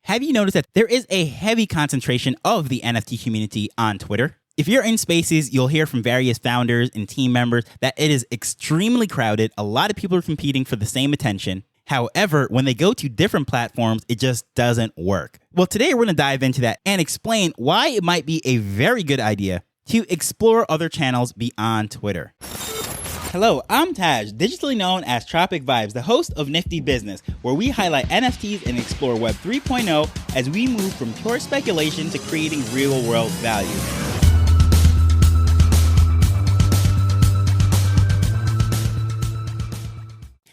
Have you noticed that there is a heavy concentration of the NFT community on Twitter? If you're in spaces, you'll hear from various founders and team members that it is extremely crowded. A lot of people are competing for the same attention. However, when they go to different platforms, it just doesn't work. Well, today we're going to dive into that and explain why it might be a very good idea to explore other channels beyond Twitter. Hello, I'm Taj, digitally known as Tropic Vibes, the host of Nifty Business, where we highlight NFTs and explore Web 3.0 as we move from pure speculation to creating real-world value.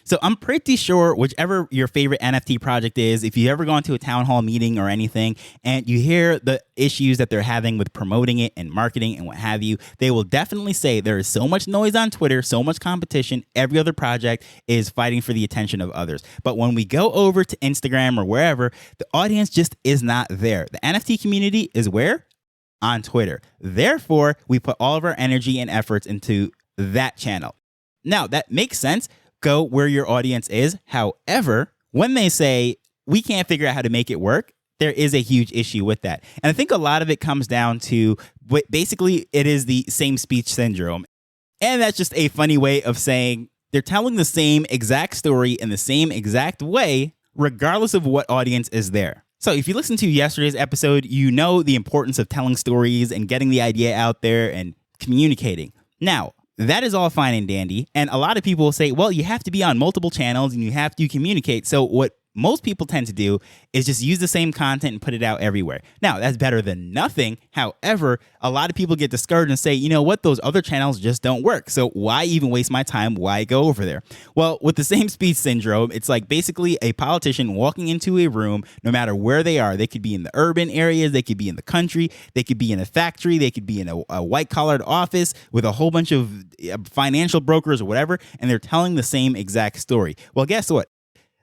So I'm pretty sure whichever your favorite NFT project is, if you've ever gone to a town hall meeting or anything and you hear the issues that they're having with promoting it and marketing and what have you, they will definitely say there is so much noise on Twitter, so much competition, every other project is fighting for the attention of others. But when we go over to Instagram or wherever, the audience just is not there. The NFT community is where? On Twitter. Therefore, we put all of our energy and efforts into that channel. Now, that makes sense. Go where your audience is. However, when they say we can't figure out how to make it work, there is a huge issue with that. And I think a lot of it comes down to basically it is the same speech syndrome. And that's just a funny way of saying they're telling the same exact story in the same exact way, regardless of what audience is there. So if you listen to yesterday's episode, you know the importance of telling stories and getting the idea out there and communicating. Now, that is all fine and dandy. And a lot of people will say, well, you have to be on multiple channels and you have to communicate. So what most people tend to do is just use the same content and put it out everywhere. Now, that's better than nothing. However, a lot of people get discouraged and say, you know what, those other channels just don't work. So why even waste my time? Why go over there? Well, with the same speech syndrome, it's like basically a politician walking into a room, no matter where they are. They could be in the urban areas, they could be in the country, they could be in a factory, they could be in a white-collared office with a whole bunch of financial brokers or whatever, and they're telling the same exact story. Well, guess what?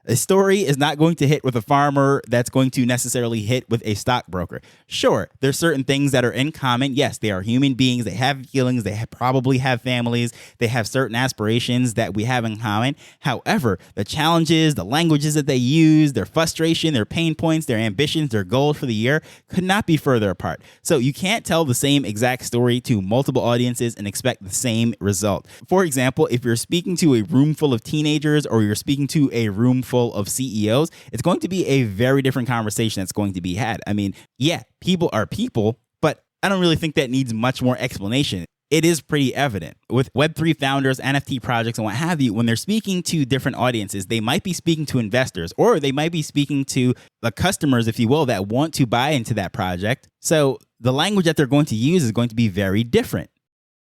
A story is not going to hit with a farmer that's going to necessarily hit with a stockbroker. Sure, there's certain things that are in common. Yes, they are human beings. They have feelings. They probably have families. They have certain aspirations that we have in common. However, the challenges, the languages that they use, their frustration, their pain points, their ambitions, their goals for the year could not be further apart. So you can't tell the same exact story to multiple audiences and expect the same result. For example, if you're speaking to a room full of teenagers or you're speaking to a room full of CEOs, it's going to be a very different conversation that's going to be had. I mean, yeah, people are people, but I don't really think that needs much more explanation. It is pretty evident with Web3 founders, NFT projects, and what have you. When they're speaking to different audiences, they might be speaking to investors, or they might be speaking to the customers, if you will, that want to buy into that project. So the language that they're going to use is going to be very different.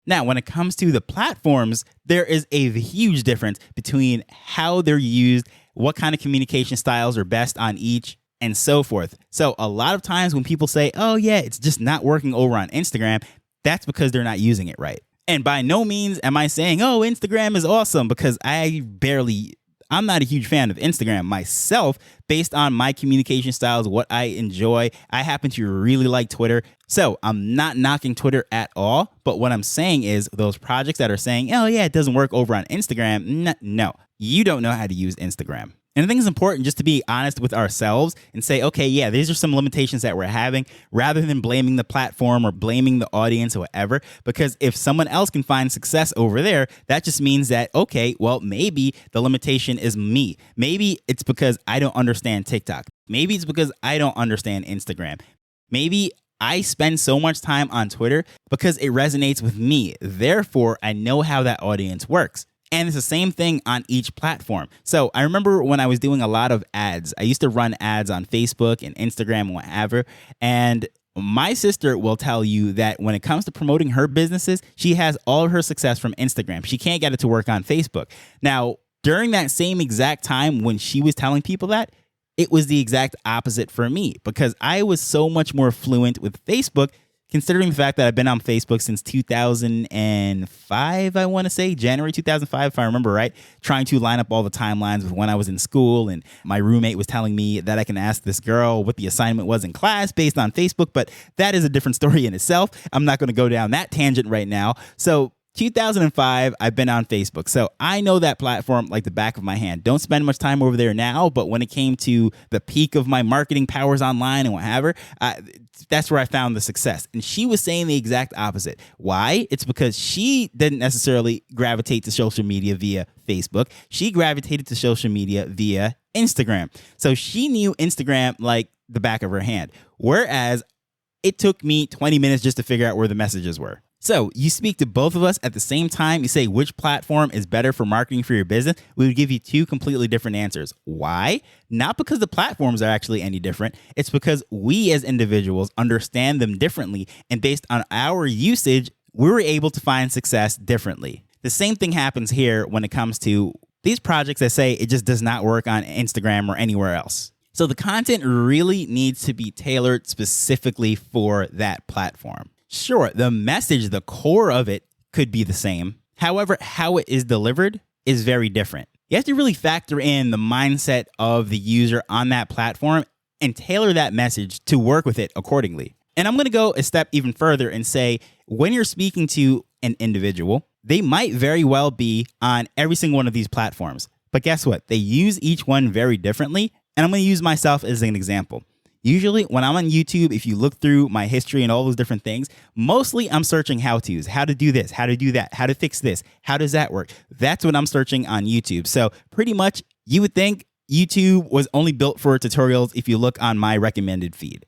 Now, when it comes to the platforms, there is a huge difference between how they're used, what kind of communication styles are best on each, and so forth. So a lot of times when people say, oh yeah, it's just not working over on Instagram, that's because they're not using it right. And by no means am I saying, oh, Instagram is awesome, because I'm not a huge fan of Instagram myself based on my communication styles, what I enjoy. I happen to really like Twitter. So I'm not knocking Twitter at all. But what I'm saying is those projects that are saying, oh yeah, it doesn't work over on Instagram. No, you don't know how to use Instagram. And I think it's important just to be honest with ourselves and say, okay, yeah, these are some limitations that we're having, rather than blaming the platform or blaming the audience or whatever. Because if someone else can find success over there, that just means that, okay, well, maybe the limitation is me. Maybe it's because I don't understand TikTok. Maybe it's because I don't understand Instagram. Maybe I spend so much time on Twitter because it resonates with me. Therefore, I know how that audience works. And it's the same thing on each platform. So I remember when I was doing a lot of ads, I used to run ads on Facebook and Instagram and whatever. And my sister will tell you that when it comes to promoting her businesses, she has all of her success from Instagram. She can't get it to work on Facebook. Now, during that same exact time when she was telling people that, it was the exact opposite for me, because I was so much more fluent with Facebook, considering the fact that I've been on Facebook since 2005, I want to say, January 2005, if I remember right, trying to line up all the timelines with when I was in school. And my roommate was telling me that I can ask this girl what the assignment was in class based on Facebook. But that is a different story in itself. I'm not going to go down that tangent right now. So 2005, I've been on Facebook. So I know that platform like the back of my hand. Don't spend much time over there now, but when it came to the peak of my marketing powers online and whatever, that's where I found the success. And she was saying the exact opposite. Why? It's because she didn't necessarily gravitate to social media via Facebook. She gravitated to social media via Instagram. So she knew Instagram like the back of her hand. Whereas it took me 20 minutes just to figure out where the messages were. So you speak to both of us at the same time. You say which platform is better for marketing for your business. We would give you two completely different answers. Why? Not because the platforms are actually any different. It's because we as individuals understand them differently. And based on our usage, we were able to find success differently. The same thing happens here when it comes to these projects that say it just does not work on Instagram or anywhere else. So the content really needs to be tailored specifically for that platform. Sure, the message, the core of it could be the same. However, how it is delivered is very different. You have to really factor in the mindset of the user on that platform and tailor that message to work with it accordingly. And I'm going to go a step even further and say, when you're speaking to an individual, they might very well be on every single one of these platforms. But guess what? They use each one very differently. And I'm going to use myself as an example. Usually when I'm on YouTube, if you look through my history and all those different things, mostly I'm searching how-tos, how to do this, how to do that, how to fix this, how does that work? That's what I'm searching on YouTube. So pretty much you would think YouTube was only built for tutorials if you look on my recommended feed.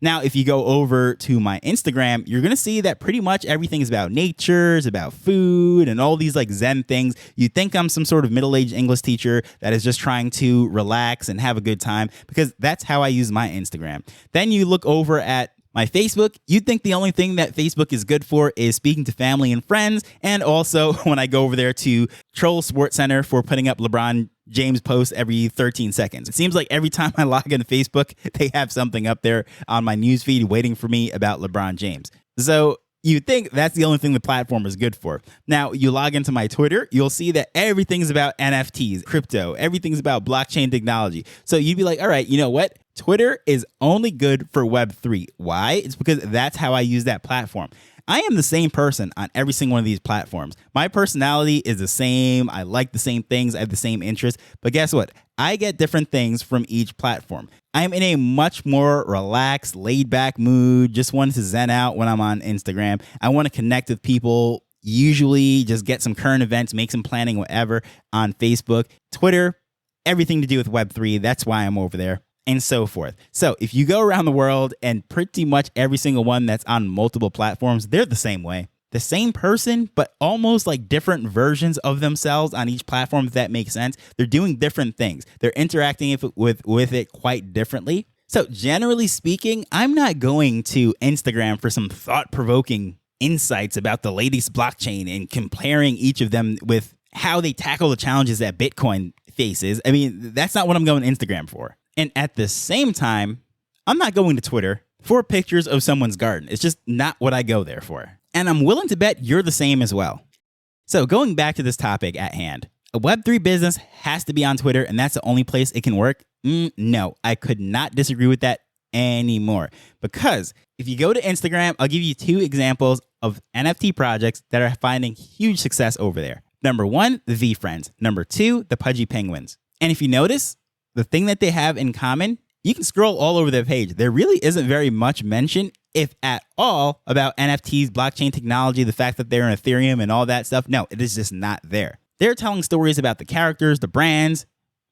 Now, if you go over to my Instagram, you're going to see that pretty much everything is about nature, it's about food and all these like Zen things. You think I'm some sort of middle-aged English teacher that is just trying to relax and have a good time because that's how I use my Instagram. Then you look over at my Facebook, you'd think the only thing that Facebook is good for is speaking to family and friends. And also when I go over there to troll Sports Center for putting up LeBron James posts every 13 seconds. It seems like every time I log into Facebook, they have something up there on my newsfeed waiting for me about LeBron James. So you think that's the only thing the platform is good for. Now, you log into my Twitter, you'll see that everything's about NFTs, crypto, everything's about blockchain technology. So you'd be like, all right, you know what? Twitter is only good for Web3. Why? It's because that's how I use that platform. I am the same person on every single one of these platforms. My personality is the same. I like the same things. I have the same interests. But guess what? I get different things from each platform. I am in a much more relaxed, laid-back mood. Just want to zen out when I'm on Instagram. I want to connect with people. Usually just get some current events, make some planning, whatever on Facebook. Twitter, everything to do with Web3. That's why I'm over there. And so forth. So if you go around the world and pretty much every single one that's on multiple platforms, they're the same way. The same person, but almost like different versions of themselves on each platform, if that makes sense. They're doing different things. They're interacting with it quite differently. So generally speaking, I'm not going to Instagram for some thought-provoking insights about the latest blockchain and comparing each of them with how they tackle the challenges that Bitcoin faces. I mean, that's not what I'm going to Instagram for. And at the same time, I'm not going to Twitter for pictures of someone's garden. It's just not what I go there for. And I'm willing to bet you're the same as well. So going back to this topic at hand, a Web3 business has to be on Twitter and that's the only place it can work? No, I could not disagree with that anymore. Because if you go to Instagram, I'll give you two examples of NFT projects that are finding huge success over there. Number one, the V-Friends. Number two, the Pudgy Penguins. And if you notice, the thing that they have in common, you can scroll all over their page. There really isn't very much mention, if at all, about NFTs, blockchain technology, the fact that they're in Ethereum and all that stuff. No, it is just not there. They're telling stories about the characters, the brands.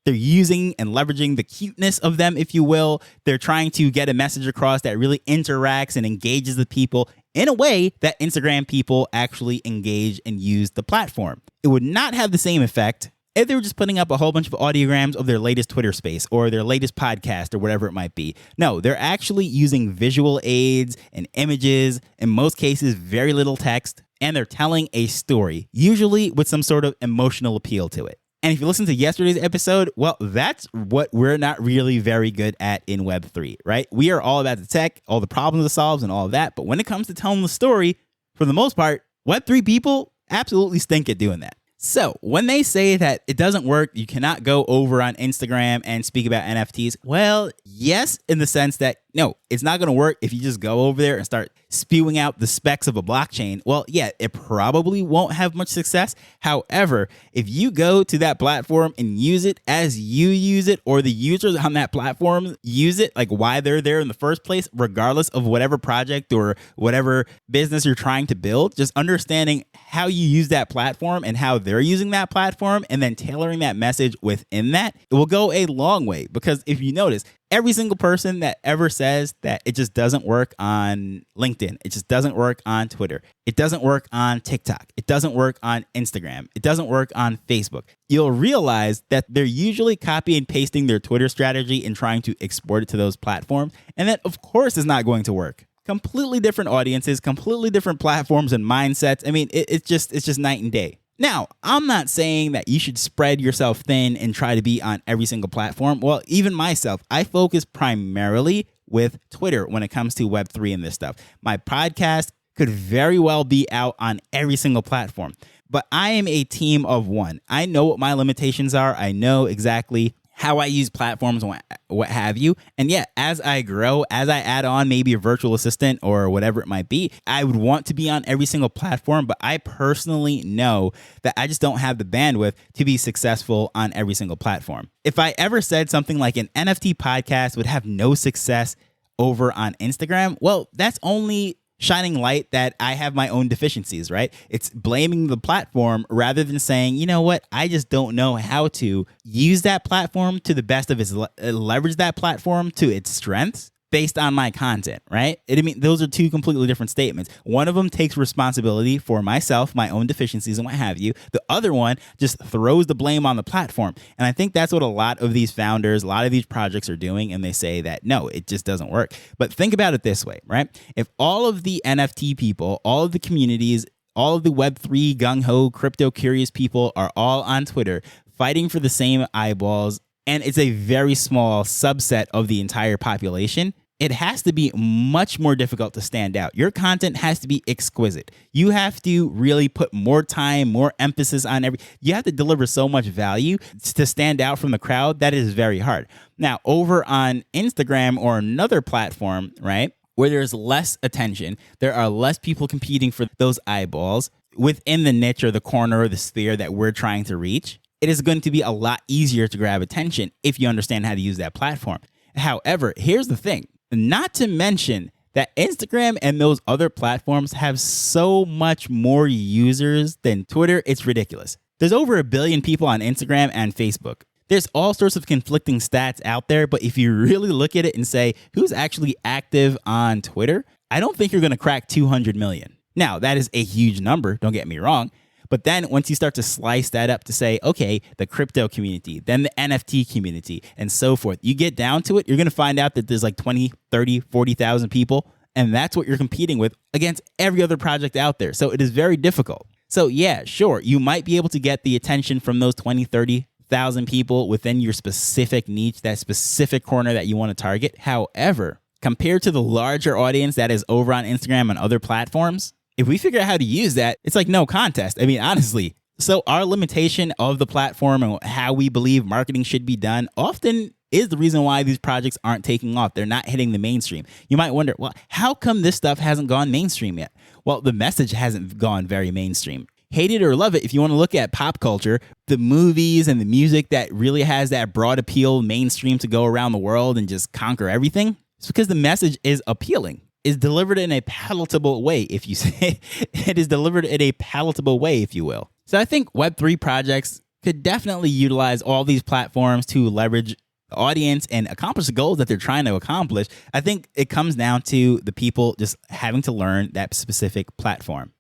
They're using and leveraging the cuteness of them, if you will. They're trying to get a message across that really interacts and engages the people in a way that Instagram people actually engage and use the platform. It would not have the same effect if they were just putting up a whole bunch of audiograms of their latest Twitter space or their latest podcast or whatever it might be. No, they're actually using visual aids and images, in most cases, very little text, and they're telling a story, usually with some sort of emotional appeal to it. And if you listen to yesterday's episode, well, that's what we're not really very good at in Web3, right? We are all about the tech, all the problems it solves and all of that. But when it comes to telling the story, for the most part, Web3 people absolutely stink at doing that. So when they say that it doesn't work, you cannot go over on Instagram and speak about NFTs. Well, yes, in the sense that No, it's not going to work if you just go over there and start spewing out the specs of a blockchain. Well, yeah, it probably won't have much success. However, if you go to that platform and use it as you use it, or the users on that platform use it, like why they're there in the first place, regardless of whatever project or whatever business you're trying to build, just understanding how you use that platform and how they're using that platform and then tailoring that message within that, it will go a long way. Because if you notice, every single person that ever says that it just doesn't work on LinkedIn, it just doesn't work on Twitter, it doesn't work on TikTok, it doesn't work on Instagram, it doesn't work on Facebook, you'll realize that they're usually copy and pasting their Twitter strategy and trying to export it to those platforms. And that, of course, is not going to work. Completely different audiences, completely different platforms and mindsets. I mean, it's just night and day. Now, I'm not saying that you should spread yourself thin and try to be on every single platform. Well, even myself, I focus primarily with Twitter when it comes to Web3 and this stuff. My podcast could very well be out on every single platform, but I am a team of one. I know what my limitations are. I know exactly how I use platforms and what have you. And yeah, as I grow, as I add on maybe a virtual assistant or whatever it might be, I would want to be on every single platform, but I personally know that I just don't have the bandwidth to be successful on every single platform. If I ever said something like an NFT podcast would have no success over on Instagram, well, that's only shining light that I have my own deficiencies, right? It's blaming the platform rather than saying, you know what, I just don't know how to use that platform to the best of its leverage that platform to its strengths based on my content, right? I mean, those are two completely different statements. One of them takes responsibility for myself, my own deficiencies and what have you. The other one just throws the blame on the platform. And I think that's what a lot of these founders, a lot of these projects are doing. And they say that, no, it just doesn't work. But think about it this way, right? If all of the NFT people, all of the communities, all of the Web3 gung-ho crypto curious people are all on Twitter fighting for the same eyeballs, and it's a very small subset of the entire population, it has to be much more difficult to stand out. Your content has to be exquisite. You have to really put more time, more emphasis on you have to deliver so much value to stand out from the crowd. That is very hard. Now, over on Instagram or another platform, right, where there's less attention, there are less people competing for those eyeballs within the niche or the corner or the sphere that we're trying to reach. It is going to be a lot easier to grab attention if you understand how to use that platform. However, here's the thing. Not to mention that Instagram and those other platforms have so much more users than Twitter, it's ridiculous. There's over 1 billion people on Instagram and Facebook. There's all sorts of conflicting stats out there, but if you really look at it and say, who's actually active on Twitter, I don't think you're going to crack 200 million. Now, that is a huge number, don't get me wrong. But then once you start to slice that up to say, okay, the crypto community, then the NFT community, and so forth, you get down to it, you're going to find out that there's like 20, 30, 40,000 people. And that's what you're competing with against every other project out there. So it is very difficult. So yeah, sure, you might be able to get the attention from those 20, 30,000 people within your specific niche, that specific corner that you want to target. However, compared to the larger audience that is over on Instagram and other platforms, if we figure out how to use that, it's like no contest. I mean, honestly. So our limitation of the platform and how we believe marketing should be done often is the reason why these projects aren't taking off. They're not hitting the mainstream. You might wonder, well, how come this stuff hasn't gone mainstream yet? Well, the message hasn't gone very mainstream. Hate it or love it, if you want to look at pop culture, the movies and the music that really has that broad appeal mainstream to go around the world and just conquer everything, it's because the message is appealing. Is delivered in a palatable way, if you say it is delivered in a palatable way, if you will. So I think Web3 projects could definitely utilize all these platforms to leverage the audience and accomplish the goals that they're trying to accomplish. I think it comes down to the people just having to learn that specific platform.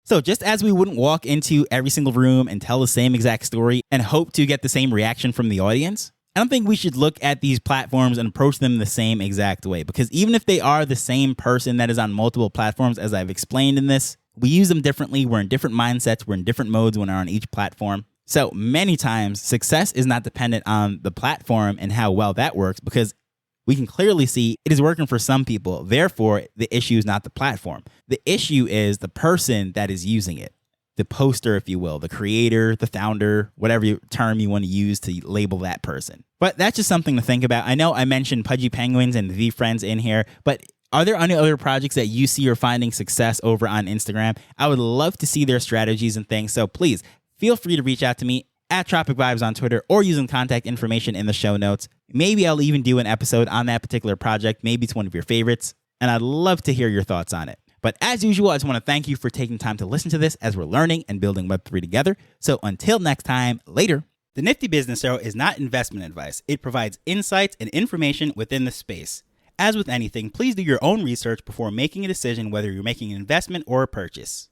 So just as we wouldn't walk into every single room and tell the same exact story and hope to get the same reaction from the audience, I don't think we should look at these platforms and approach them the same exact way, because even if they are the same person that is on multiple platforms, as I've explained in this, we use them differently. We're in different mindsets. We're in different modes when we're on each platform. So many times success is not dependent on the platform and how well that works, because we can clearly see it is working for some people. Therefore, the issue is not the platform. The issue is the person that is using it. the poster, if you will, the creator, the founder, whatever term you want to use to label that person. But that's just something to think about. I know I mentioned Pudgy Penguins and the Friends in here, but are there any other projects that you see are finding success over on Instagram? I would love to see their strategies and things. So please feel free to reach out to me at Tropic Vibes on Twitter or using contact information in the show notes. Maybe I'll even do an episode on that particular project. Maybe it's one of your favorites, and I'd love to hear your thoughts on it. But as usual, I just want to thank you for taking time to listen to this as we're learning and building Web3 together. So until next time, later. The Nifty Business Arrow is not investment advice. It provides insights and information within the space. As with anything, please do your own research before making a decision whether you're making an investment or a purchase.